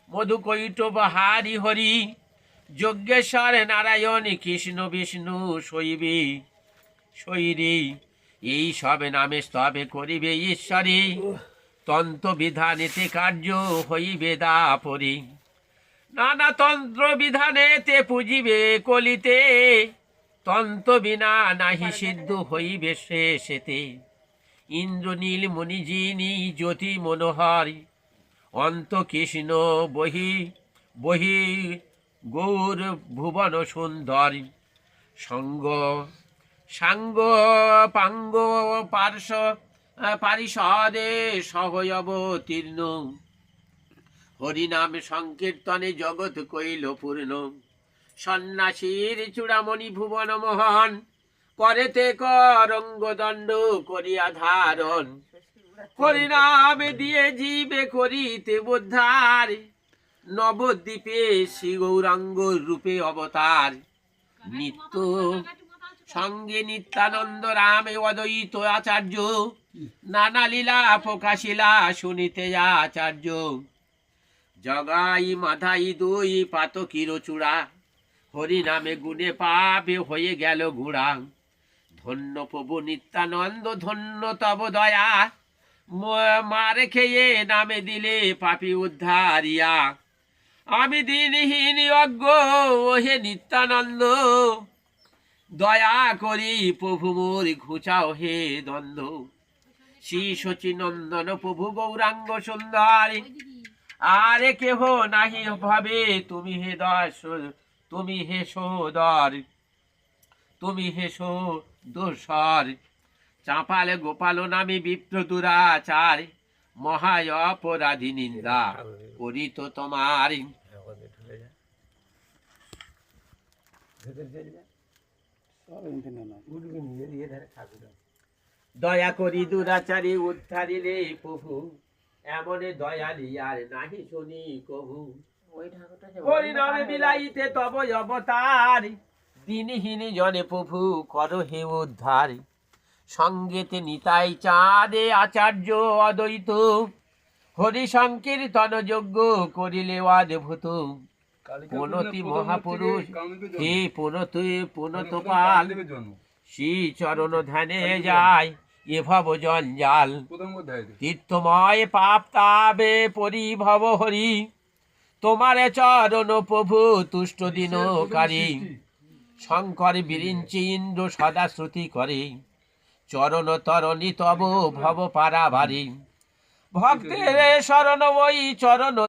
মধুকৈটব হারি হরি যজ্ঞেশ্বর নারায়ণ কৃষ্ণ বিষ্ণু শৈবী শৈরী এই সব নামে স্তবে করিবে ঈশ্বরী তন্ত্র বিধানেতে কার্য হইবে দাপরি নানা তন্ত্র বিধানেতে পুজিবে কলিতে তন্ত্র বিনা নাহি সিদ্ধ হইবে শেষেতে ইন্দ্রনীল মণিজিনী জ্যোতি মনোহর অন্ত কৃষ্ণ বহি বহি গৌর ভুবন সুন্দর সঙ্গ সাঙ্গ পাঙ্গ পার্শ্ব পারিষদে সহয়বতীর্ণ হরিনাম সংকীর্তনে জগৎ কইল পূর্ণ সন্ন্যাসীর চূড়ামণি ভুবন মোহন করেতে করঙ্গদণ্ড করিয়া ধারণ হরিনাম দিয়ে জীবে করিতে উদ্ধার নবদ্বীপে শ্রী গৌরাঙ্গ রূপে অবতার নিত্য সঙ্গে নিত্যানন্দ রামে অদ্বৈত আচার্য নানা লীলা প্রকাশিলা শুনিতে আচার্য জগাই মাধাই দুই পাতকির চূড়া হরিনামে গুণে পাপে হয়ে গেল গুড়া ধন্য প্রভু নিত্যানন্দ ধন্য তব দয়া মারে খেয়ে নামে দিলে পাপি উদ্ধারিয়া আমি দিনহীন অজ্ঞ হে নিত্যানন্দ দয়া করি প্রভু মোর ঘুচাও হে দ্বন্দ্ব শ্রী শচীনন্দন প্রভু গৌরাঙ্গ সুন্দর আরে কেহ নাহি ভাবে তুমি হে দাস তুমি হে সোদর তুমি হে দোসর চাপালে গোপাল নামে বিপ্র দুরাচার মহায় অপরাধী নিন্দা করি তো তোমার দয়া করি দুরাচারী উদ্ধারিলে প্রভু এমনে দয়ালি আর নাহি শুনি কভু হরিনামে বিলাইতে তব অবতার দিনহীন জনে প্রভু কর হে উদ্ধার সঙ্গেতে নিতাই চাঁদে আচার্য অদ্বৈত হরি সংকীর্তন যজ্ঞ করিলে অদ্ভুত পুনতি মহাপুরুষ হে পুনতপাল শ্রী চরণ ধ্যানে যায় এ ভব জঞ্জাল তীর্থময় পাপ তাবে পরিভব হরি তোমারে চরণ প্রভু তুষ্ট দিনকারী শঙ্কর বিরিঞ্চি ইন্দ্র সদা শ্রুতি করে চরণ তরণী তব ভব পারাভারী ভক্তের শরণ ওই চরণ